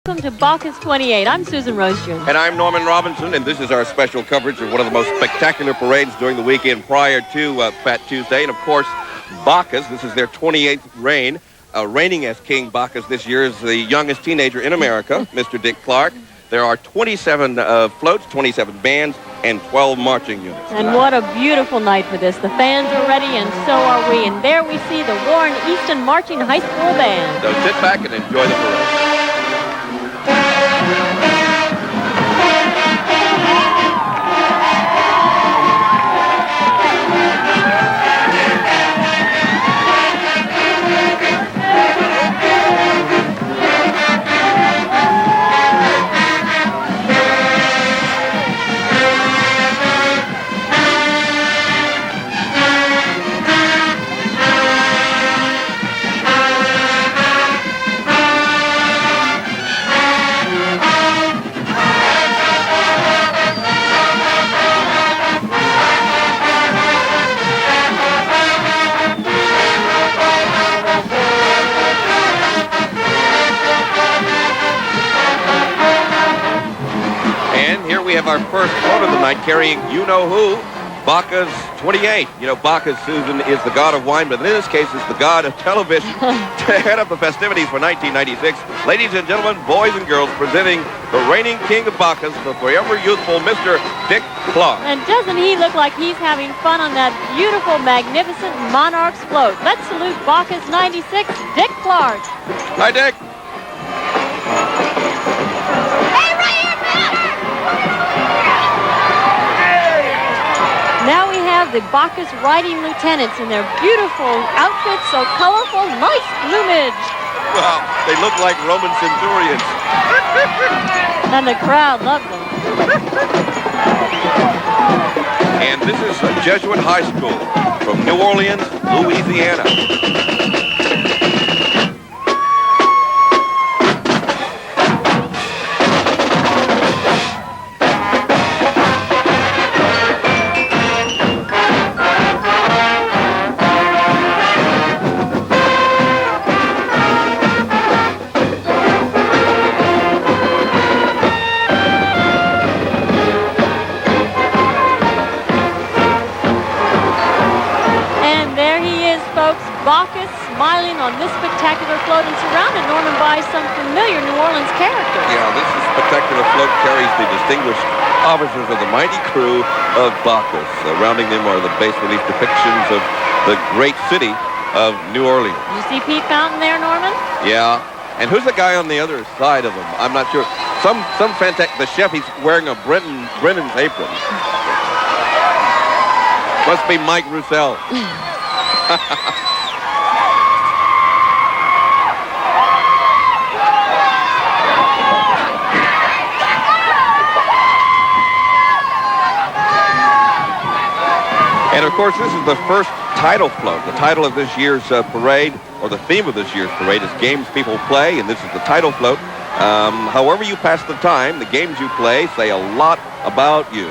Welcome to Bacchus 28. I'm Susan Rosejohn. And I'm Norman Robinson, and this is our special coverage of one of the most spectacular parades during the weekend prior to Fat Tuesday. And, of course, Bacchus. This is their 28th reign. Reigning as King Bacchus this year is the youngest teenager in America, Mr. Dick Clark. There are 27 floats, 27 bands, and 12 marching units. And what a beautiful night for this. The fans are ready, and so are we. And there we see the Warren Easton Marching High School Band. So sit back and enjoy the parade. We have our first float of the night carrying you-know-who, Bacchus 28. You know, Bacchus, Susan, is the god of wine, but in this case is the god of television. To head up the festivities for 1996, ladies and gentlemen, boys and girls, presenting the reigning king of Bacchus, the forever youthful Mr. Dick Clark. And doesn't he look like he's having fun on that beautiful, magnificent Monarch's float? Let's salute Bacchus 96, Dick Clark. Hi, Dick. Now we have the Bacchus riding lieutenants in their beautiful outfits, so colorful, nice plumage. Wow, they look like Roman centurions. And the crowd loves them. And this is a Jesuit high school from New Orleans, Louisiana. Bacchus smiling on this spectacular float and surrounded, Norman, by some familiar New Orleans characters. Yeah, this spectacular float carries the distinguished officers of the mighty crew of Bacchus. Surrounding them are the bas-relief depictions of the great city of New Orleans. You see Pete Fountain there, Norman? Yeah. And who's the guy on the other side of him? I'm not sure. Some fantastic. The chef, he's wearing a Brennan's apron. Must be Mike Roussel. And, of course, this is the first title float. The title of this year's parade, or the theme of this year's parade, is Games People Play, and this is the title float. However you pass the time, the games you play say a lot about you.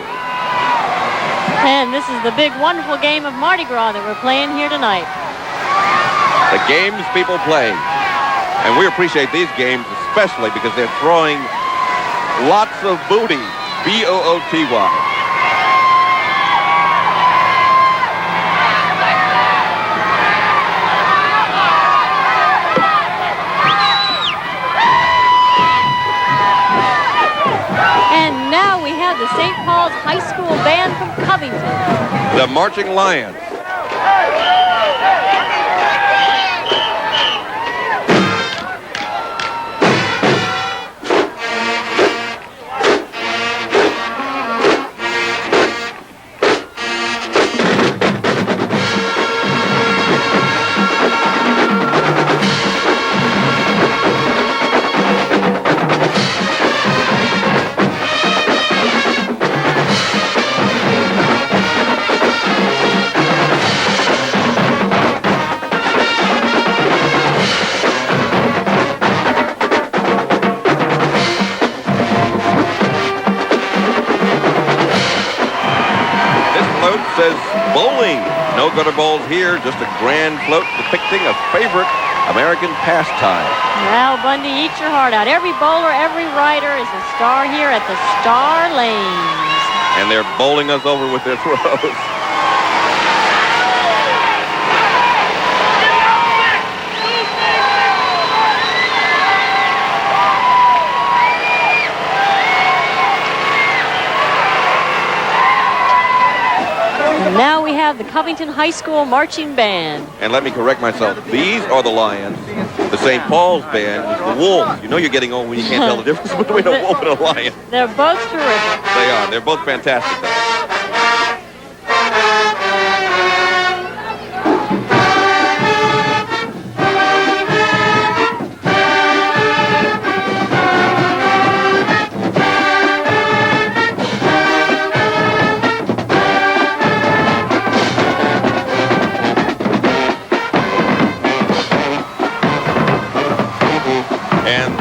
And this is the big, wonderful game of Mardi Gras that we're playing here tonight. The games people play. And we appreciate these games especially because they're throwing lots of booty, B-O-O-T-Y. And now we have the St. Paul's High School Band from Covington. The Marching Lions. No gutter bowls here, just a grand float depicting a favorite American pastime. Al Bundy, eat your heart out. Every bowler, every rider is a star here at the Star Lanes. And they're bowling us over with their throws. And now we have the Covington High School Marching Band. And let me correct myself. These are the Lions. The St. Paul's Band is the Wolves. You know you're getting old when you can't tell the difference between a wolf and a lion. They're both terrific. They are. They're both fantastic, though.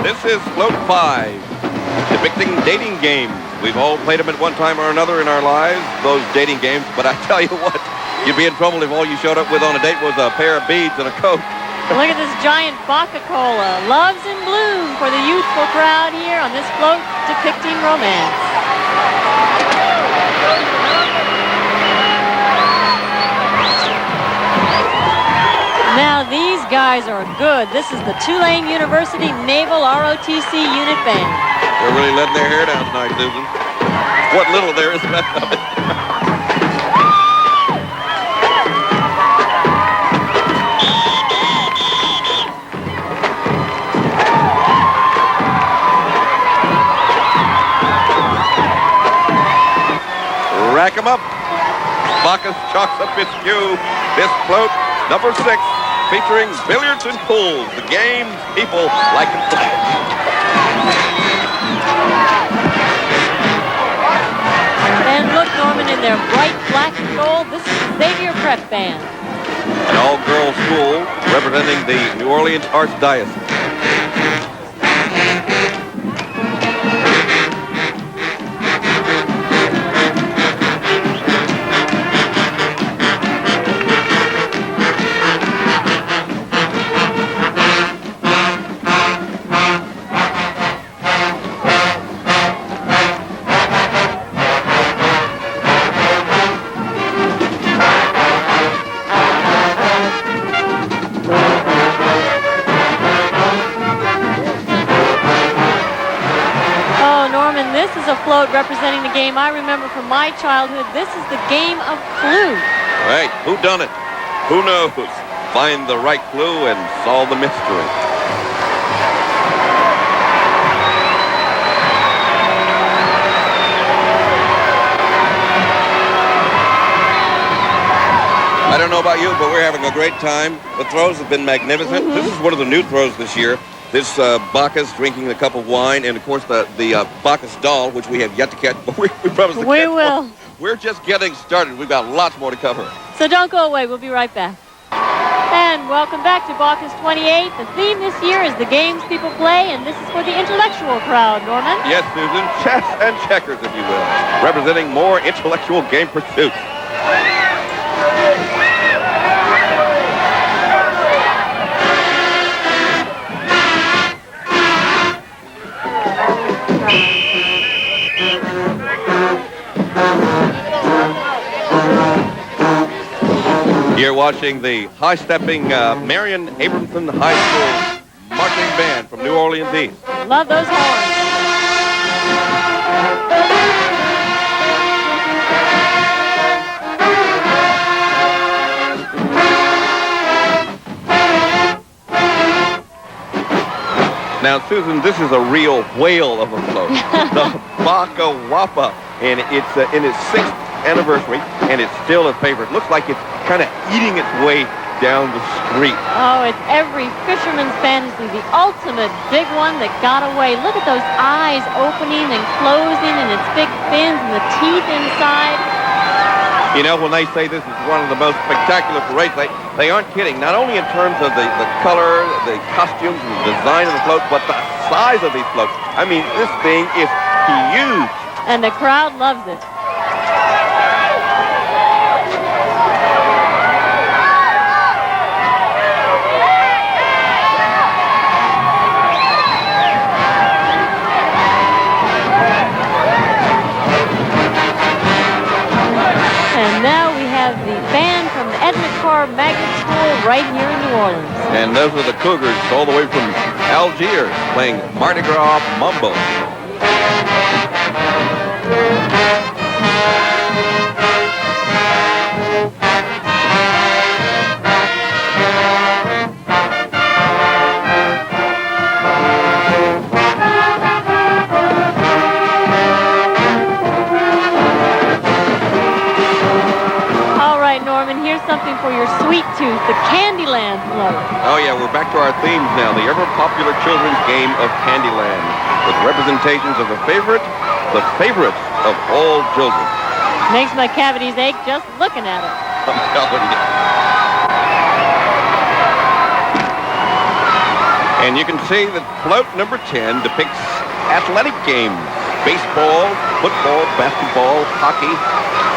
This is Float 5, depicting dating games. We've all played them at one time or another in our lives, those dating games. But I tell you what, you'd be in trouble if all you showed up with on a date was a pair of beads and a coat. Look at this giant Bacchus-Cola. Love's in bloom for the youthful crowd here on this float depicting romance. Now these guys are good. This is the Tulane University Naval ROTC Unit Band. They're really letting their hair down tonight, Susan. What little there is left of it. Rack 'em up. Bacchus chalks up its cue. This float, number 6, featuring billiards and pools, the games people like to play. And look, Norman, in their bright black and gold, this is the Xavier Prep Band. An all-girls school representing the New Orleans Archdiocese. Float representing the game I remember from my childhood. This is the game of clue. Right. Who done it? Who knows? Find the right clue and solve the mystery. I don't know about you, but we're having a great time. The throws have been magnificent. This is one of the new throws this year. This Bacchus drinking a cup of wine, and of course the Bacchus doll, which we have yet to catch, but we promise to catch. We will. One. We're just getting started. We've got lots more to cover. So don't go away. We'll be right back. And welcome back to Bacchus 28. The theme this year is the games people play, and this is for the intellectual crowd, Norman. Yes, Susan. Chess and checkers, if you will, representing more intellectual game pursuits. You're watching the high-stepping Marion Abramson High School Marching Band from New Orleans East. Love those horns. Now, Susan, this is a real whale of a float. The Baka Wapa, and it's in its 6th anniversary, and it's still a favorite. Looks like it's kind of eating its way down the street. Oh, it's every fisherman's fantasy, the ultimate big one that got away. Look at those eyes opening and closing and its big fins and the teeth inside. You know, when they say this is one of the most spectacular parades, they aren't kidding. Not only in terms of the color, the costumes, and the design of the floats, but the size of these floats. I mean, this thing is huge. And the crowd loves it. 4 magnet school right here in New Orleans. And those are the Cougars all the way from Algiers playing Mardi Gras Mambo. Here's something for your sweet tooth, the Candyland float. Oh yeah, we're back to our themes now, the ever-popular children's game of Candyland, with representations of the favorites of all children. Makes my cavities ache just looking at it. I'm telling you. And you can see that float number 10 depicts athletic games, baseball, football, basketball, hockey,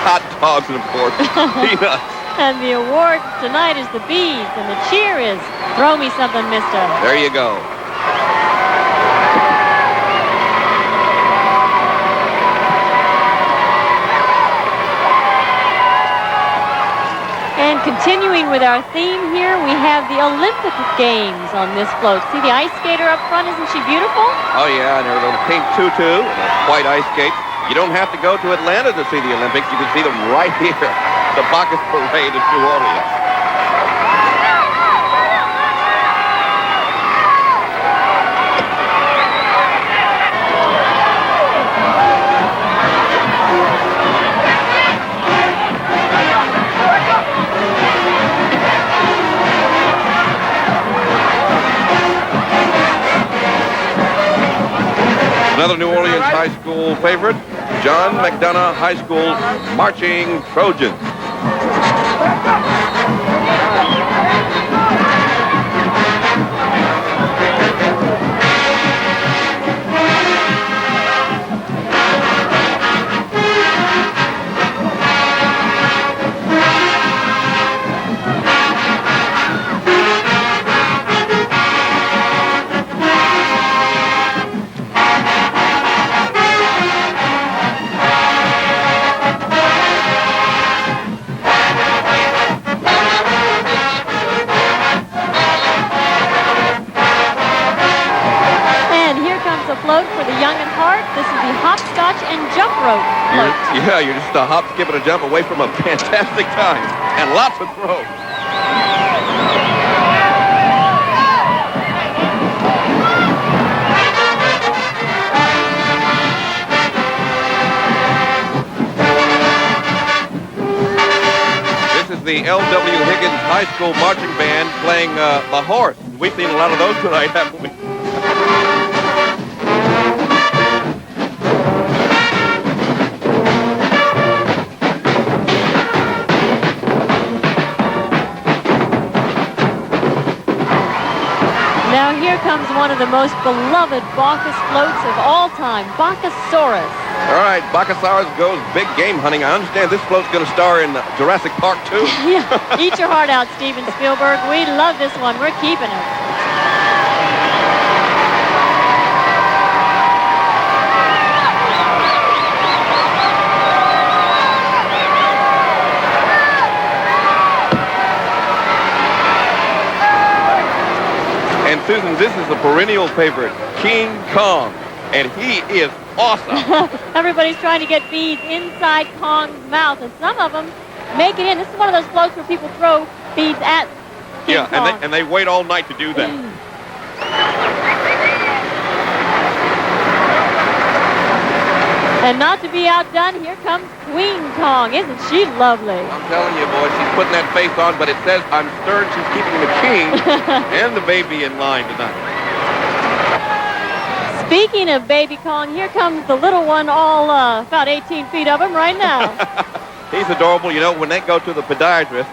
hot dogs, and of course, peanuts. And the award tonight is the beads, and the cheer is, throw me something, mister. There you go. And continuing with our theme here, we have the Olympic Games on this float. See the ice skater up front, isn't she beautiful? Oh yeah, and her little pink tutu and a white ice skates. You don't have to go to Atlanta to see the Olympics. You can see them right here. The Bacchus Parade in New Orleans. Another New Orleans high school favorite, John McDonough High School Marching Trojans. Float for the young at heart. This is the hopscotch and jump rope float. You're just a hop, skip, and a jump away from a fantastic time and lots of throws. This is the L.W. Higgins High School Marching Band playing the horse. We've seen a lot of those tonight, haven't we? Now here comes one of the most beloved Bacchus floats of all time, Bacchusaurus. All right, Bacchusaurus goes big game hunting. I understand this float's going to star in Jurassic Park 2. Yeah, eat your heart out, Steven Spielberg. We love this one. We're keeping it. And Susan, this is a perennial favorite, King Kong, and he is awesome. Everybody's trying to get beads inside Kong's mouth, and some of them make it in. This is one of those floats where people throw beads at King Kong. And they wait all night to do that. And not to be outdone, here comes Queen Kong. Isn't she lovely? I'm telling you, boy, she's putting that face on, but it says, I'm stern, she's keeping the king and the baby in line tonight. Speaking of baby Kong, here comes the little one, all about 18 feet of him right now. He's adorable. You know, when they go to the podiatrist,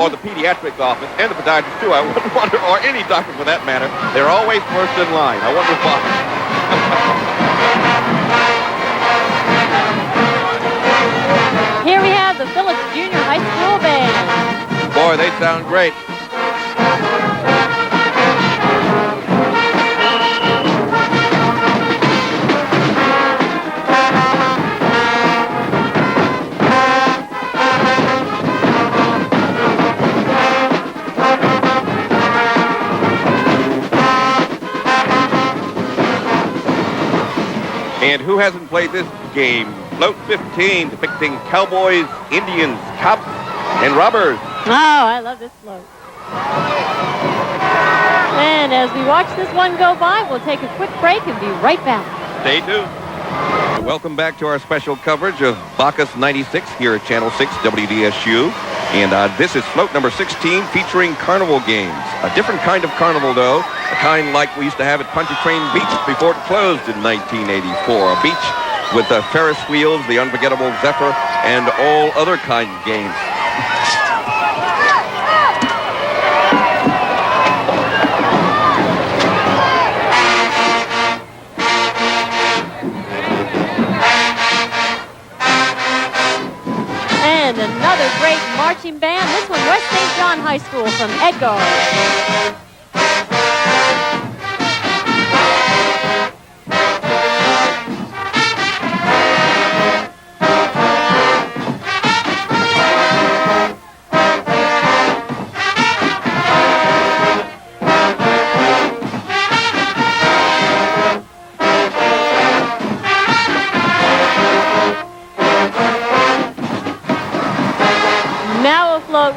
or the pediatric office, and the podiatrist too, I wouldn't wonder, or any doctor for that matter, they're always first in line. I wonder why. Here we have the Phillips Junior High School Band. Boy, they sound great. And who hasn't played this game? Float 15, depicting cowboys, Indians, cops, and robbers. Oh, I love this float. And as we watch this one go by, we'll take a quick break and be right back. Stay tuned. Welcome back to our special coverage of Bacchus 96 here at Channel 6 WDSU. And this is float number 16 featuring carnival games. A different kind of carnival, though. A kind like we used to have at Pontchartrain Beach before it closed in 1984. A beach with the Ferris wheels, the unforgettable Zephyr, and all other kinds of games. And another great marching band. This one, West St. John High School from Edgar.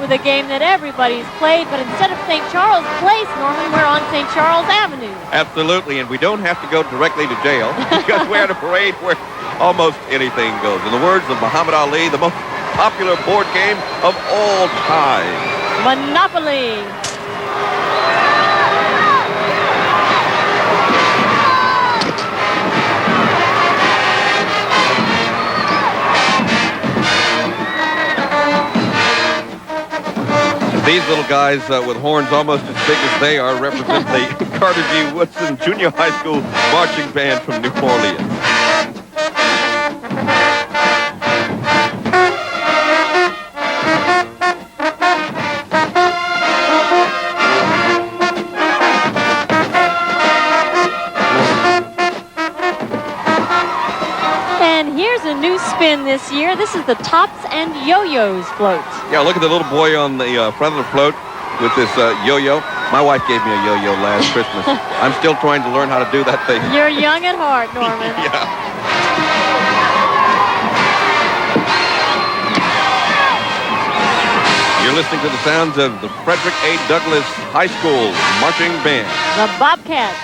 With a game that everybody's played, but instead of St. Charles Place, Norman, we're on St. Charles Avenue. Absolutely, and we don't have to go directly to jail because we're at a parade where almost anything goes. In the words of Muhammad Ali, the most popular board game of all time. Monopoly. These little guys with horns almost as big as they are represent the Carter G. Woodson Junior High School Marching Band from New Orleans. Spin this year. This is the Tops and Yo-Yos float. Yeah, look at the little boy on the front of the float with this yo-yo. My wife gave me a yo-yo last Christmas. I'm still trying to learn how to do that thing. You're young at heart, Norman. Yeah. You're listening to the sounds of the Frederick A. Douglass High School Marching Band. The Bobcats.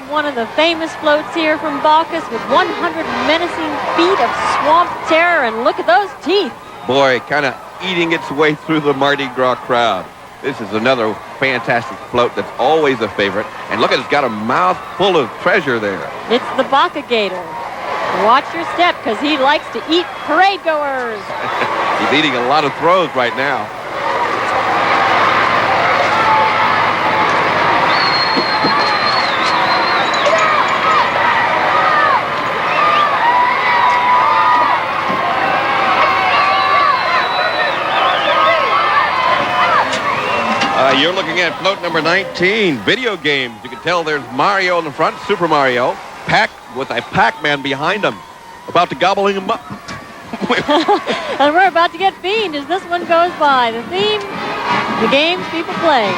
One of the famous floats here from Bacchus with 100 menacing feet of swamp terror, and look at those teeth. Boy, kind of eating its way through the Mardi Gras crowd. This is another fantastic float that's always a favorite. And look, it's got a mouth full of treasure there. It's the Bacca Gator. Watch your step, because he likes to eat parade goers. He's eating a lot of throws right now. You're looking at float number 19, video games. You can tell there's Mario in the front, Super Mario, Pac with a Pac-Man behind him, about to gobble him up. And we're about to get fiend as this one goes by. The theme, the games people play.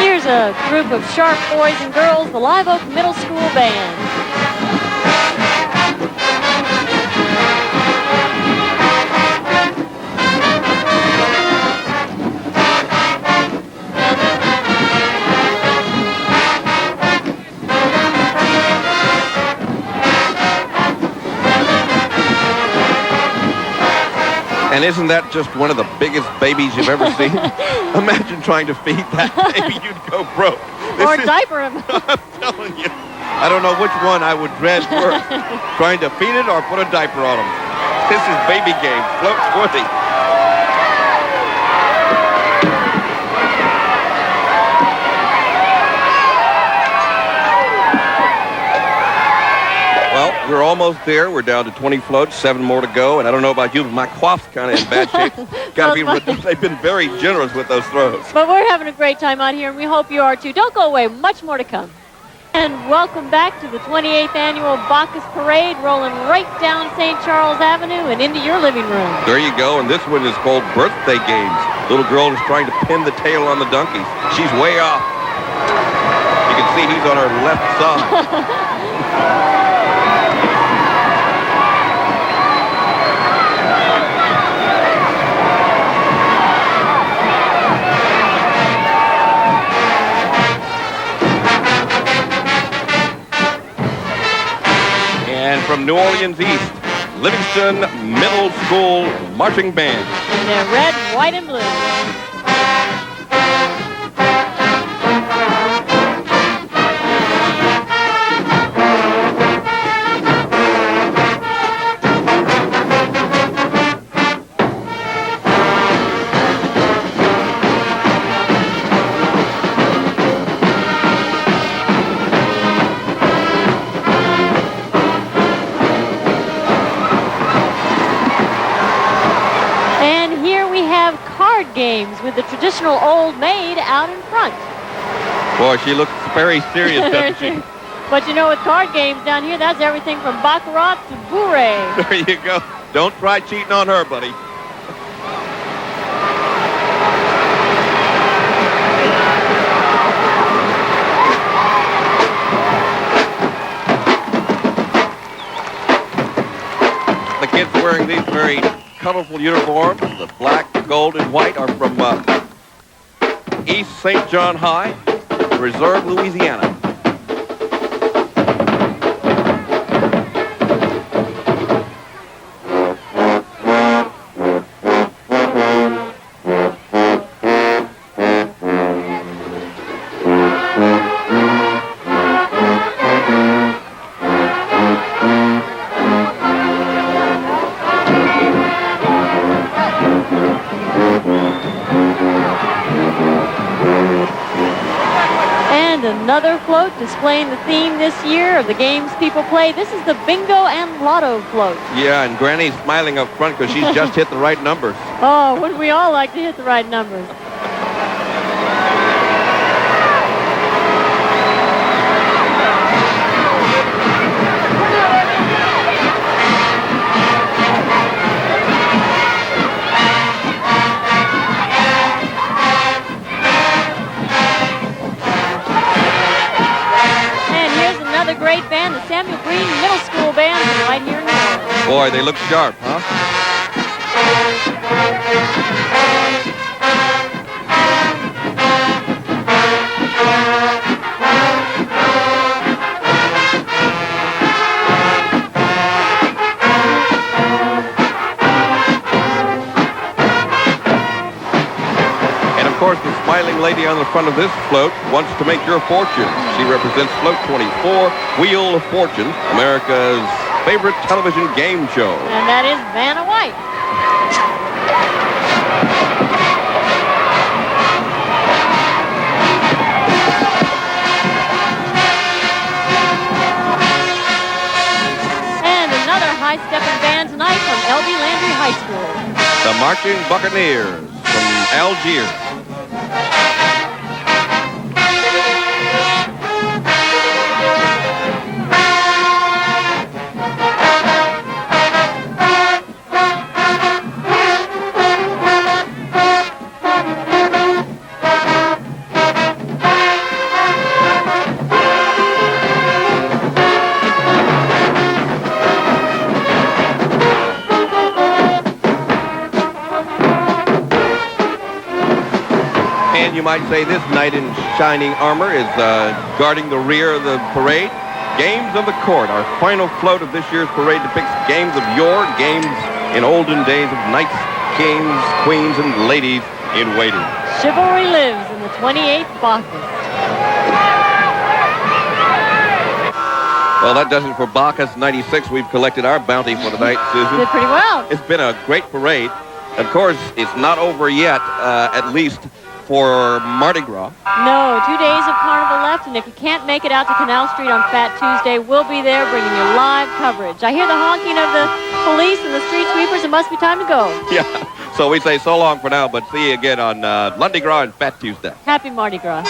Here's a group of sharp boys and girls, the Live Oak Middle School Band. And isn't that just one of the biggest babies you've ever seen? Imagine trying to feed that baby. You'd go broke. Or diaper him. I'm telling you. I don't know which one I would dread worse. Trying to feed it or put a diaper on him. This is baby game. Float 20. We're almost there. We're down to 20 floats, 7 more to go. And I don't know about you, but my quaff's kind of in bad shape. They've been very generous with those throws. But we're having a great time out here, and we hope you are too. Don't go away. Much more to come. And welcome back to the 28th Annual Bacchus Parade, rolling right down St. Charles Avenue and into your living room. There you go, and this one is called Birthday Games. Little girl is trying to pin the tail on the donkeys. She's way off. You can see he's on her left side. And from New Orleans East, Livingston Middle School Marching Band. In their red, white, and blue. Games with the traditional old maid out in front. Boy, she looks very serious, doesn't she? But you know, with card games down here, that's everything from baccarat to bourrée. There you go. Don't try cheating on her, buddy. The kids wearing these very colorful uniforms. The black, gold, and white are from East St. John High, Reserve, Louisiana. Another float displaying the theme this year of the games people play. This is the bingo and lotto float. Yeah, and Granny's smiling up front because she's just hit the right numbers. Oh, wouldn't we all like to hit the right numbers? Great band, the Samuel Green Middle School Band, right here in New Orleans. Boy, they look sharp, huh? Of course, the smiling lady on the front of this float wants to make your fortune. She represents Float 24, Wheel of Fortune, America's favorite television game show. And that is Vanna White. And another high-stepping band tonight from L.B. Landry High School. The Marching Buccaneers from Algiers. You might say this knight in shining armor is guarding the rear of the parade. Games of the Court, our final float of this year's parade, depicts games of yore, games in olden days of knights, kings, queens, and ladies in waiting. Chivalry lives in the 28th Bacchus. Well, that does it for Bacchus 96. We've collected our bounty for the night, Susan. Did pretty well. It's been a great parade. Of course, it's not over yet, at least for Mardi Gras. No, 2 days of carnival left, and if you can't make it out to Canal Street on Fat Tuesday, we'll be there bringing you live coverage. I hear the honking of the police and the street sweepers. It must be time to go. Yeah, so we say so long for now, but see you again on Mardi Gras and Fat Tuesday. Happy Mardi Gras.